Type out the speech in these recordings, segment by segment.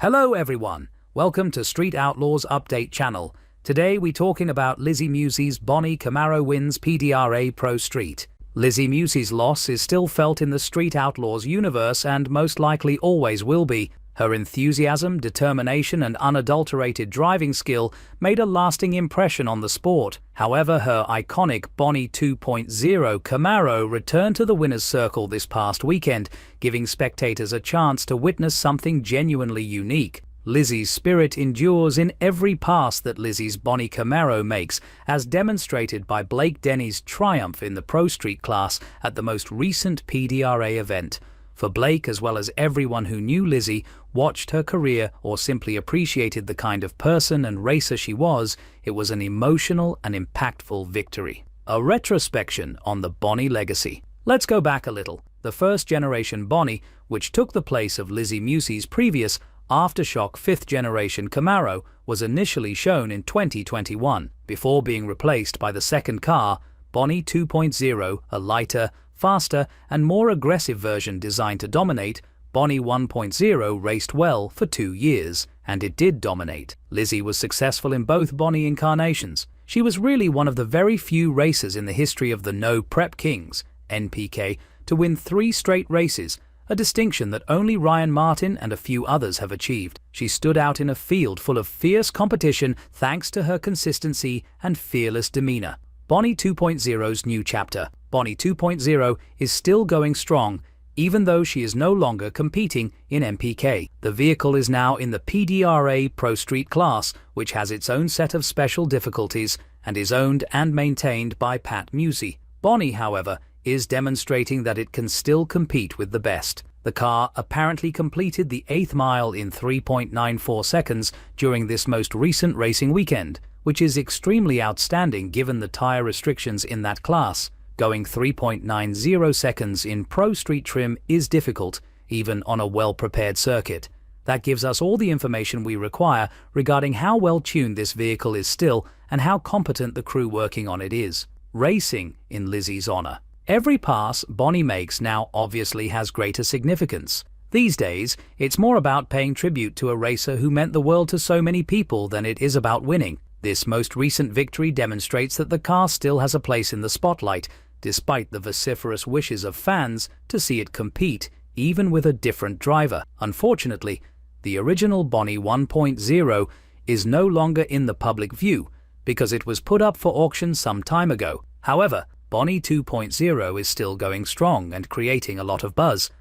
Hello everyone, welcome to Street Outlaws Update channel. Today we talking about Lizzy Musi's Bonnie Camaro wins PDRA Pro Street. Lizzy Musi's loss is still felt in the Street Outlaws universe and most likely always will be. Her enthusiasm, determination and unadulterated driving skill made a lasting impression on the sport. However, her iconic Bonnie 2.0 Camaro returned to the winner's circle this past weekend, giving spectators a chance to witness something genuinely unique. Lizzy's spirit endures in every pass that Lizzy's Bonnie Camaro makes, as demonstrated by Blake Denny's triumph in the Pro Street class at the most recent PDRA event. For Blake, as well as everyone who knew Lizzy, watched her career, or simply appreciated the kind of person and racer she was, it was an emotional and impactful victory. A retrospection on the Bonnie legacy. Let's go back a little. The first-generation Bonnie, which took the place of Lizzy Musi's previous aftershock fifth-generation Camaro, was initially shown in 2021, before being replaced by the second car, Bonnie 2.0, a lighter, faster and more aggressive version designed to dominate. Bonnie 1.0 raced well for 2 years, and it did dominate. Lizzy was successful in both Bonnie incarnations. She was really one of the very few racers in the history of the No Prep Kings, NPK, to win 3 straight races, a distinction that only Ryan Martin and a few others have achieved. She stood out in a field full of fierce competition thanks to her consistency and fearless demeanor. Bonnie 2.0's new chapter. Bonnie 2.0 is still going strong, even though she is no longer competing in MPK. The vehicle is now in the PDRA Pro Street class, which has its own set of special difficulties and is owned and maintained by Pat Musi. Bonnie, however, is demonstrating that it can still compete with the best. The car apparently completed the 8th mile in 3.94 seconds during this most recent racing weekend, which is extremely outstanding given the tire restrictions in that class. Going 3.90 seconds in Pro Street trim is difficult, even on a well-prepared circuit. That gives us all the information we require regarding how well-tuned this vehicle is still and how competent the crew working on it is. Racing in Lizzy's honor. Every pass Bonnie makes now obviously has greater significance. These days, it's more about paying tribute to a racer who meant the world to so many people than it is about winning. This most recent victory demonstrates that the car still has a place in the spotlight, despite the vociferous wishes of fans to see it compete, even with a different driver. Unfortunately, the original Bonnie 1.0 is no longer in the public view because it was put up for auction some time ago. However, Bonnie 2.0 is still going strong and creating a lot of buzz.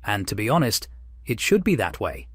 And to be honest, it should be that way.